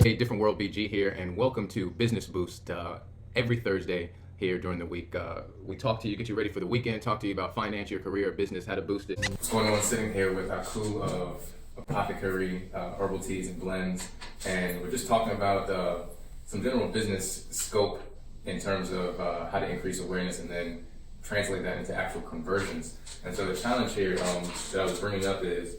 Hey, Different World BG here, and welcome to Business Boost. Every Thursday here during the week, we talk to you, get you ready for the weekend, talk to you about finance, your career, business, how to boost it. What's going on? Sitting here with our crew of Apothekary Herbal teas and blends, and we're just talking about some general business scope in terms of how to increase awareness and then translate that into actual conversions. And so the challenge here that I was bringing up is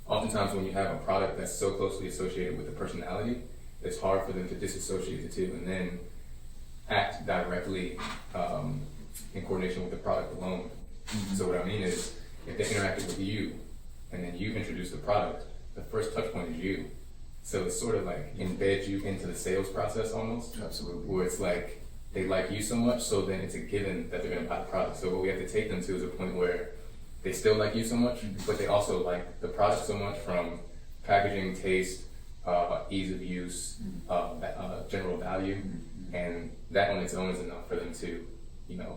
oftentimes when you have a product that's so closely associated with the personality, it's hard for them to disassociate the two and then act directly in coordination with the product alone. Mm-hmm. So what I mean is, if they interacted with you and then you introduce the product, the first touch point is you. So it's sort of like embeds you into the sales process almost. Absolutely. Where it's like they like you so much, so then it's a given that they're going to buy the product. So what we have to take them to is a point where they still like you so much, but they also like the product so much, from packaging, taste, ease of use, general value, and that on its own is enough for them to,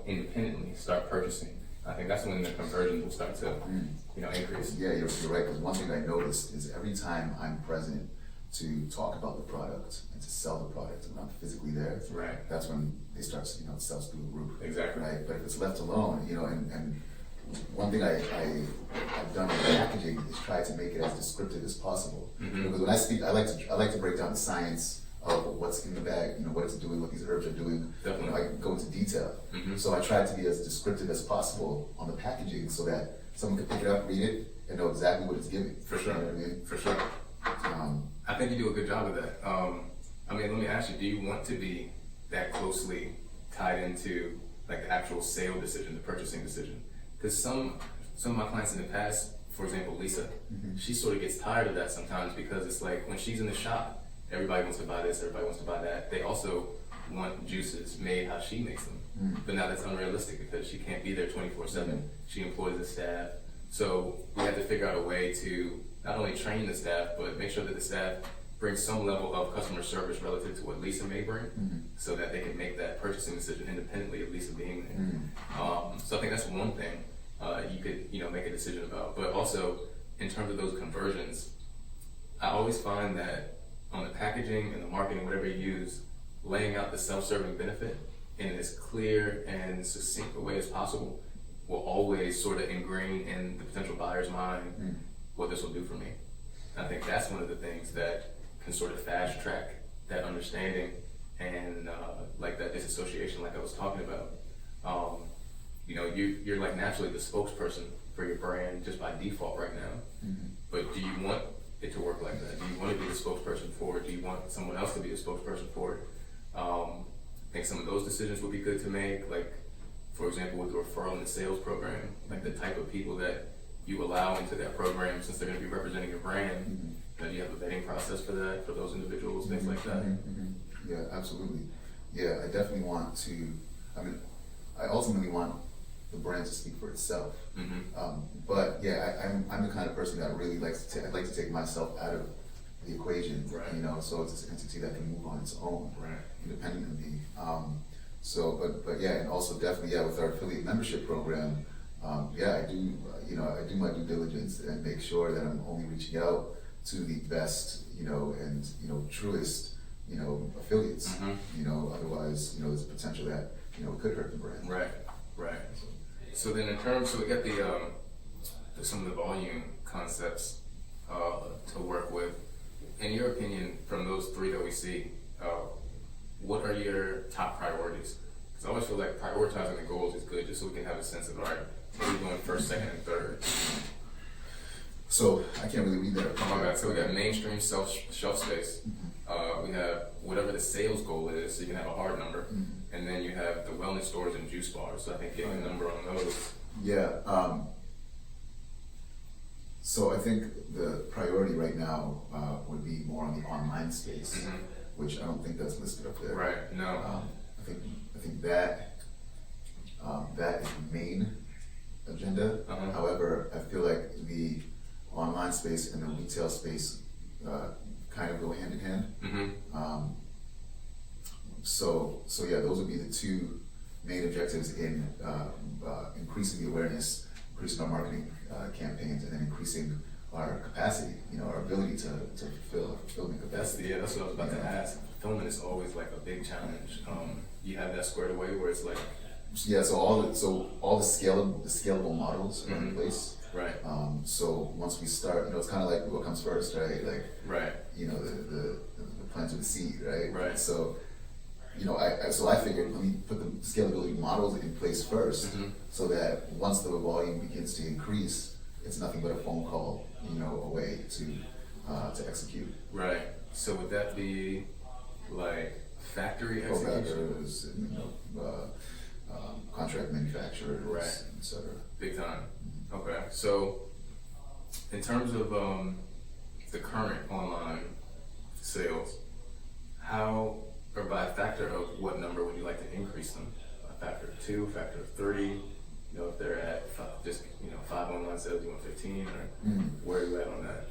independently start purchasing. I think that's when the conversion will start to, increase. Yeah, you're right. Because one thing I noticed is every time I'm present to talk about the product and to sell the product, when I'm physically there, right, that's when they start, it sells through the roof. Exactly. Right. But if it's left alone, and one thing I've done with packaging is try to make it as descriptive as possible. Mm-hmm. Because when I speak, I like to break down the science of what's in the bag, what it's doing, what these herbs are doing. Definitely. I go into detail. Mm-hmm. So I try to be as descriptive as possible on the packaging so that someone can pick it up, read it, and know exactly what it's giving. For sure. You know what I mean? For sure. I think you do a good job of that. Let me ask you, do you want to be that closely tied into like the actual sale decision, the purchasing decision? Because some of my clients in the past, for example, Lisa, she sort of gets tired of that sometimes, because it's like when she's in the shop, everybody wants to buy this, everybody wants to buy that. They also want juices made how she makes them. But now that's unrealistic because she can't be there 24/7. She employs a staff. So we have to figure out a way to not only train the staff, but make sure that the staff brings some level of customer service relative to what Lisa may bring, so that they can make that purchasing decision independently of Lisa being there. So I think that's one thing you could make a decision about. But also, in terms of those conversions, I always find that on the packaging and the marketing, whatever you use, laying out the self-serving benefit in as clear and succinct a way as possible will always sort of ingrain in the potential buyer's mind what this will do for me. And I think that's one of the things that can sort of fast track that understanding and like that disassociation, like I was talking about. You're like naturally the spokesperson for your brand just by default right now. But do you want it to work like that? Do you want to be the spokesperson for it? Do you want someone else to be a spokesperson for it? I think some of those decisions would be good to make, like, for example, with the referral and the sales program, like the type of people that you allow into that program, since they're going to be representing your brand. Do you have a vetting process for that, for those individuals, things like that? Yeah, absolutely. Yeah, I definitely want to, I ultimately want the brand to speak for itself. But yeah, I'm the kind of person that really likes to I'd like to take myself out of the equation, right. So it's an entity that can move on its own, right, independently. But yeah, and also definitely, with our affiliate membership program, I do, I do my due diligence and make sure that I'm only reaching out to the best, and truest, affiliates. Otherwise, there's a potential that it could hurt the brand. Right. So then, so we got some of the volume concepts to work with. In your opinion, from those three that we see, what are your top priorities? Because I always feel like prioritizing the goals is good, just so we can have a sense of, all right, what are we doing first, second, and third? So I can't really read that. Oh my God. So we got mainstream shelf space. We have whatever the sales goal is, so you can have a hard number. And then you have the wellness stores and juice bars. So I think getting a number on those. Yeah. So I think the priority right now would be more on the online space, which I don't think that's listed up there. Right. No. I think that is the main agenda. However, I feel like the online space and the retail space kind of go hand in hand. So yeah, those would be the two main objectives in increasing the awareness, increasing our marketing campaigns, and then increasing our capacity, our ability to fulfill our fulfillment capacity. That's what I was about to ask. Fulfillment is always like a big challenge. You have that squared away where it's like, Yeah, so all the scalable models are in place. right, So once we start, it's kind of like what comes first, right? Like, right, the plant or the seed, right? Right. So, I figured let me put the scalability models in place first, so that once the volume begins to increase, it's nothing but a phone call, away to execute. right. So would that be like factory execution? Co-packers, contract manufacturers, Right. etc. Big time. Okay. So in terms of the current online sales, how, or by a factor of what number would you like to increase them? A factor of 2, factor of 3? If they're at just 5 online sales, you want 15, or where are you at on that?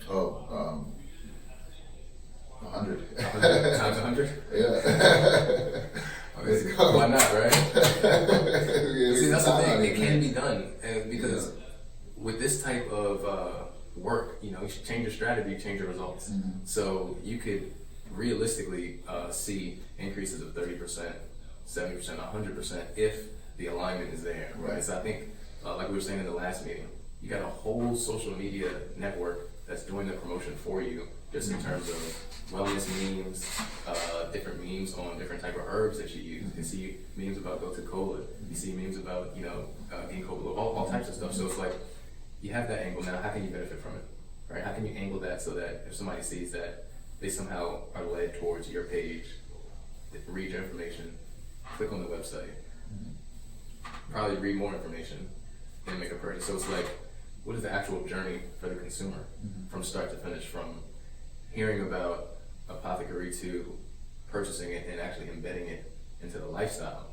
100. 100 times 100? Yeah. Let's go. Why not, right? See, that's the thing. It can man. be done, and because with this type of work, you should change your strategy, change your results. So you could realistically see increases of 30%, 70%, 100% if the alignment is there. Right. So I think, like we were saying in the last meeting, you got a whole social media network that's doing the promotion for you, just in terms of wellness memes, different memes on different type of herbs that you use. You can see memes about gotu kola. You see memes about ginkgo, all types of stuff. So it's like you have that angle now. How can you benefit from it, right? How can you angle that so that if somebody sees that, they somehow are led towards your page, read your information, click on the website, probably read more information, then make a purchase. So it's like, what is the actual journey for the consumer from start to finish, from hearing about Apothekary to purchasing it and actually embedding it into the lifestyle?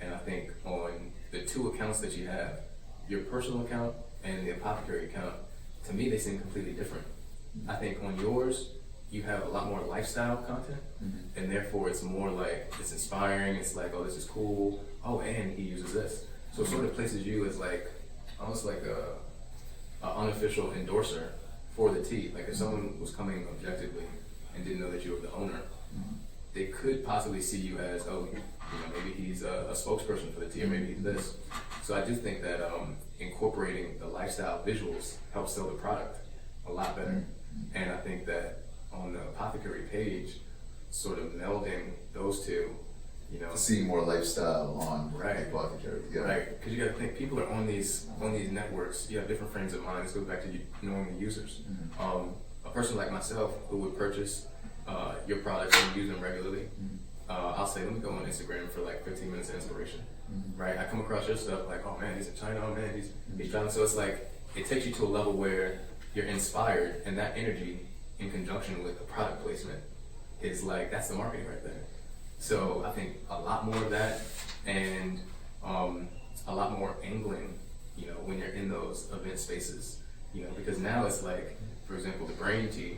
And I think on the two accounts that you have, your personal account and the Apothekary account, to me they seem completely different. I think on yours, you have a lot more lifestyle content, and therefore it's more like, it's inspiring, it's like, oh, this is cool, oh, and he uses this. So it sort of places you as like, almost like a unofficial endorser for the tea. Like if someone was coming objectively and didn't know that you were the owner, they could possibly see you as, oh, maybe he's a spokesperson for the tea, or maybe he's this. So I do think that incorporating the lifestyle visuals helps sell the product a lot better. And I think that on the Apothekary page, sort of melding those two, Seeing more lifestyle on Right. Apothekary. Yeah. right? Because you got to think, people are on these networks. You have different frames of mind. This goes back to you knowing the users. A person like myself who would purchase your products and use them regularly, I'll say, let me go on Instagram for like 15 minutes of inspiration. Right? I come across your stuff like, oh man, he's in China. Oh man, he's traveling. So it's like it takes you to a level where you're inspired, and that energy in conjunction with the product placement is like, that's the marketing right there. So I think a lot more of that, and a lot more angling, when you're in those event spaces, because now it's like, for example, the brain tea,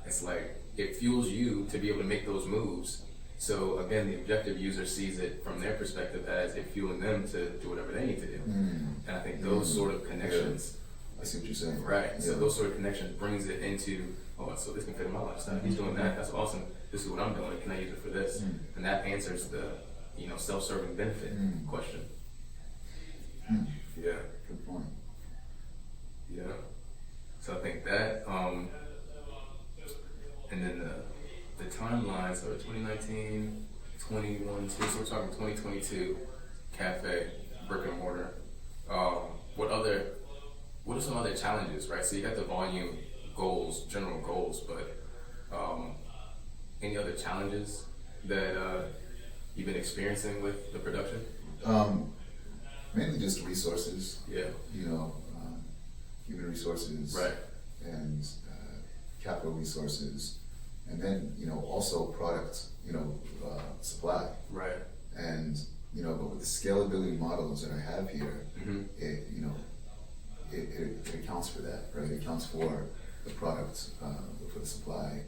it's like, it fuels you to be able to make those moves. So again, the objective user sees it from their perspective as it fueling them to do whatever they need to do. And I think those sort of connections, I see what you're saying. right? Yeah. So those sort of connections brings it into, oh, so this can fit in my lifestyle. He's doing that. That's awesome. This is what I'm doing. Can I use it for this? And that answers the, self-serving benefit question. Yeah. Good point. Yeah. So I think that, and then the timeline. So 2019, 21, so we're talking 2022, cafe, brick and mortar. What are some other challenges, right? So you got the volume goals, general goals, but any other challenges that you've been experiencing with the production? Mainly just resources. Yeah. Human resources. Right. And capital resources, and then also product supply. Right. And but with the scalability models that I have here, it accounts for that, right? It accounts for the product, for the supply.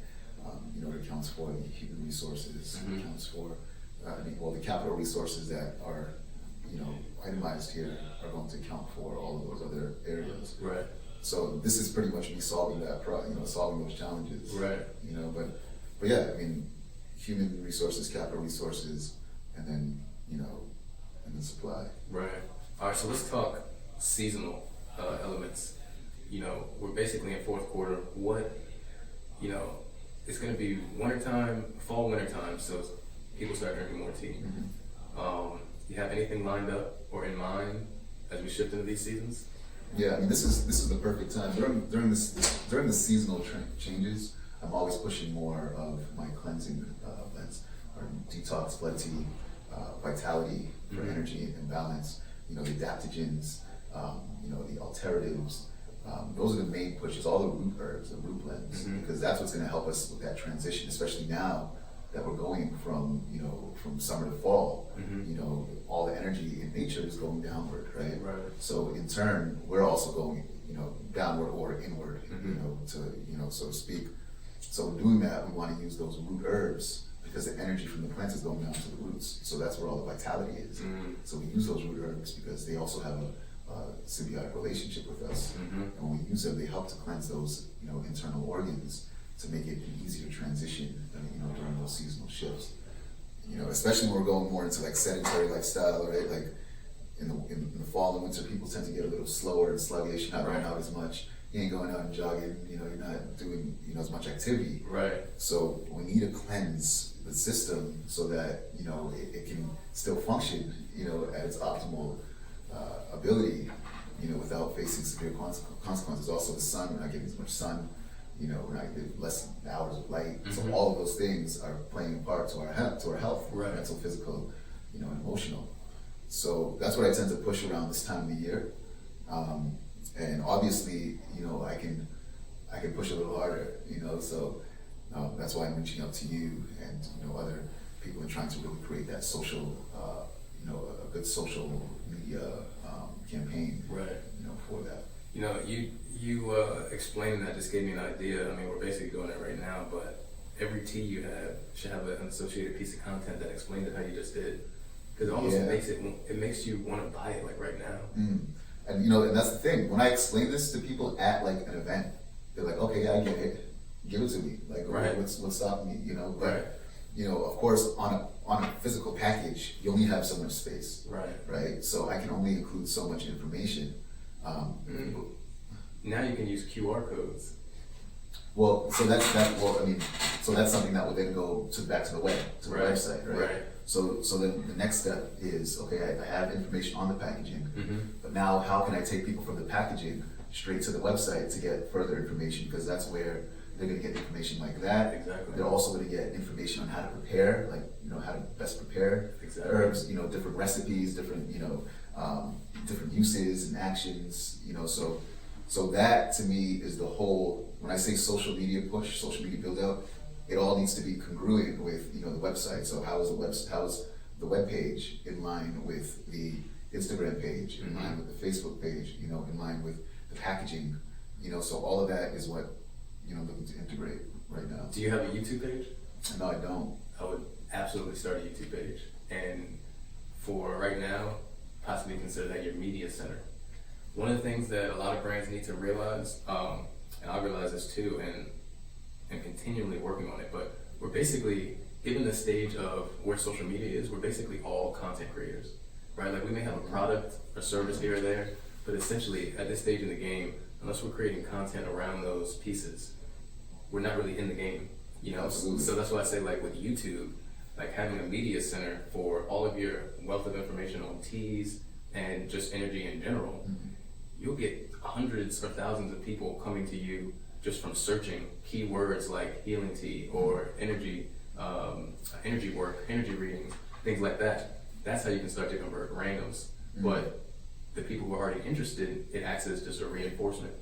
It accounts for the human resources. It accounts for the capital resources that are itemized here are going to account for all of those other areas. Right. So this is pretty much me solving solving those challenges. Right. But yeah, I mean, human resources, capital resources, and then, and then supply. Right. All right, so let's talk seasonal elements. We're basically in fourth quarter. What, it's going to be fall, winter time, so people start drinking more tea. You have anything lined up or in mind as we shift into these seasons? Yeah, I mean, this is the perfect time. During the seasonal changes, I'm always pushing more of my cleansing blends, or detox, blood tea, vitality for energy and balance. The adaptogens, the alternatives. Those are the main pushes. All the root herbs, the root blends, because that's what's going to help us with that transition, especially now that we're going from summer to fall. All the energy in nature is going downward, right? Right. So in turn, we're also going, downward or inward, so to speak. So in doing that, we want to use those root herbs because the energy from the plants is going down to the roots. So that's where all the vitality is. So we use those root herbs because they also have a symbiotic relationship with us. And when we use them, they help to cleanse those, internal organs to make it an easier transition, during those seasonal shifts. Especially when we're going more into like sedentary lifestyle, right? Like in the fall and winter, people tend to get a little slower and sluggish, not going out as much. You ain't going out and jogging, you're not doing, as much activity. Right. So we need to cleanse the system so that, it can still function, at its optimal ability, without facing severe consequences. Also the sun, we're not getting as much sun, we're not getting less hours of light. So all of those things are playing a part to our health, right. Mental, physical, and emotional. So that's what I tend to push around this time of the year. And obviously, I can push a little harder, so that's why I'm reaching out to you and, other people and trying to really create that social, a good social media campaign, right. For that. You explaining that just gave me an idea. I mean, we're basically doing it right now, but every tea you have should have an associated piece of content that explains it how you just did. Because it almost makes you want to buy it like right now. And and that's the thing. When I explain this to people at like an event, they're like, "Okay, yeah, I get it. Give it to me. Like, right. what's stopping me?" But right. Of course, on a physical package, you only have so much space. Right. Right. So I can only include so much information. Now you can use QR codes. Well, so that's something that would then go back to the web, to the right. website, right? Right. So then the next step is, okay, I have information on the packaging, but now how can I take people from the packaging straight to the website to get further information? Because that's where they're going to get information like that. Exactly. They're also going to get information on how to prepare, like, how to best prepare herbs, different recipes, different, different uses and actions, so that to me is the whole, when I say social media push, social media build out, it all needs to be congruent with, the website. So how is the web page in line with the Instagram page, in line with the Facebook page, in line with the packaging, so all of that is what, looking to integrate right now. Do you have a YouTube page? No, I don't. I would absolutely start a YouTube page. And for right now, possibly consider that your media center. One of the things that a lot of brands need to realize, and I realize this too, and continually working on it, but we're basically, given the stage of where social media is, we're basically all content creators, right? Like we may have a product or service here or there, but essentially at this stage in the game, unless we're creating content around those pieces, we're not really in the game, Absolutely. So that's why I say, like with YouTube, like having a media center for all of your wealth of information on teas and just energy in general, you'll get hundreds or thousands of people coming to you just from searching keywords like healing tea or energy work, energy readings, things like that. That's how you can start to convert randoms. But the people who are already interested, it acts as just a reinforcement.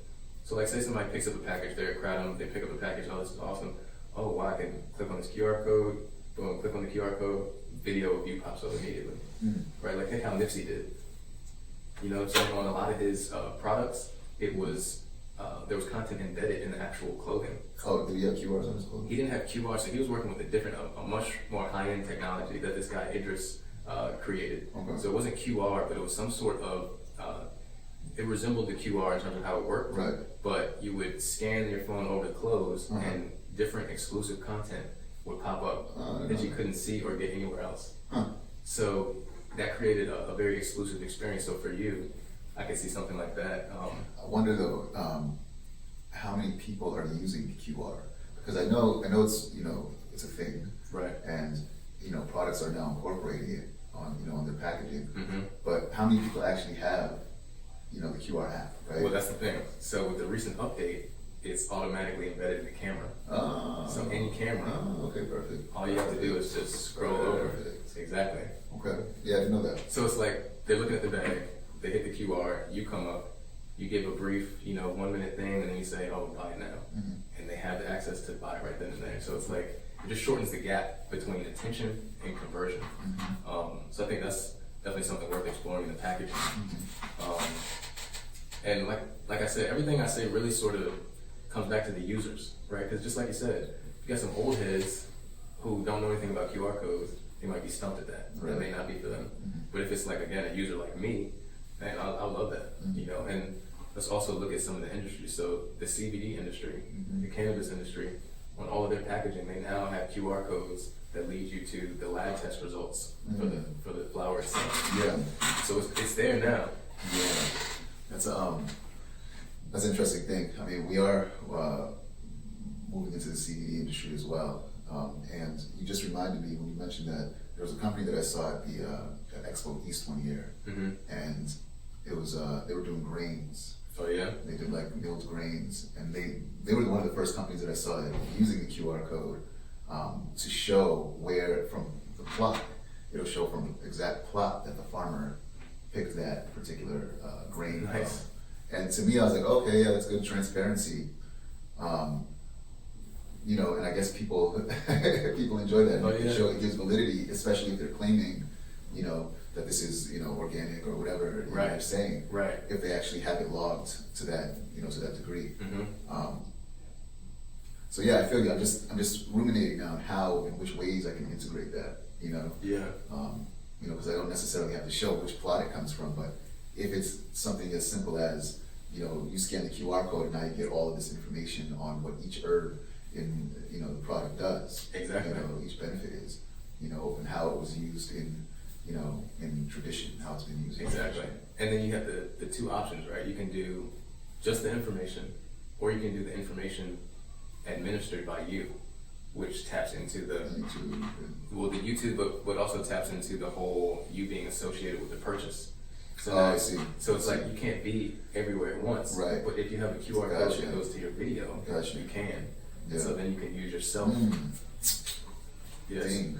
So like say somebody picks up a package, they're at Kratom, they pick up a package, oh, this is awesome. Oh, wow, I can click on this QR code, boom, click on the QR code, video of you pops up immediately. Right, like how Nipsey did. So on a lot of his products, it was there was content embedded in the actual clothing. Oh, did he have QRs on his clothing? He didn't have QR, so he was working with a much more high-end technology that this guy Idris created. Okay. So it wasn't QR, but it was some sort of it resembled the QR in terms of how it worked. Right. But you would scan your phone over the clothes, Uh-huh. and different exclusive content would pop up that you couldn't see or get anywhere else. Huh. So that created a very exclusive experience. So for you, I could see something like that. I wonder though, how many people are using the QR? Because I know it's, you know, it's a thing. Right. And, you know, products are now incorporating it on, you know, on their packaging. Mm-hmm. But how many people actually have, you know, the QR app, right? Well, that's the thing. So with the recent update, it's automatically embedded in the camera. Oh. So any camera, Oh, okay, perfect. all you have to do is just scroll over. Perfect. Exactly. Okay. Yeah, I didn't know that. So it's like they're looking at the bag, they hit the QR, you come up, you give a brief, you know, 1 minute thing, and then you say, oh, buy it now. Mm-hmm. And they have the access to buy it right then and there. So it's like, it just shortens the gap between attention and conversion. Mm-hmm. So I think that's definitely something worth exploring in the packaging. Mm-hmm. And like I said, everything I say really sort of comes back to the users, right? Because just like you said, you got some old heads who don't know anything about QR codes, they might be stumped at that. Right. That may not be for them. Mm-hmm. But if it's like, again, a user like me, man, I love that, Mm-hmm. you know? And let's also look at some of the industries. So the CBD industry, Mm-hmm. the cannabis industry, on all of their packaging, they now have QR codes that lead you to the lab test results for the flower itself. Yeah. So it's there now. Yeah. That's an interesting thing. I mean, we are moving into the CBD industry as well. And you just reminded me when you mentioned that there was a company that I saw at the at Expo East one year, Mm-hmm. and it was they were doing grains. Oh yeah? They did like milled grains, and they were one of the first companies that I saw that using the QR code to show where from the plot. It'll show from the exact plot that the farmer picked that particular grain Nice. from. And to me, I was like, okay, yeah, that's good transparency. You know, and I guess people people enjoy that. Oh, It yeah. it gives validity, especially if they're claiming, you know, that this is, you know, organic or whatever you know, Right. they're saying. Right. If they actually have it logged to that, you know, to that degree. Mm-hmm. So yeah, I feel you. I'm just ruminating on how and which ways I can integrate that. You know. Yeah. You know, because I don't necessarily have to show which plot it comes from, but if it's something as simple as, you know, you scan the QR code and now you get all of this information on what each herb in, you know, the product does. Exactly. You know, each benefit is, you know, and how it was used in, you know, in tradition, how it's been used. in Exactly. tradition. And then you have the two options, right? You can do just the information, or you can do the information administered by you, which taps into the YouTube, but also taps into the whole you being associated with the purchase. So Oh, now- I see. So it's like you can't be everywhere at once. Right. But if you have a QR code Gotcha. that goes to your video, Gotcha. you can. Yeah. So then you can use yourself. Mm. Yes. Ding.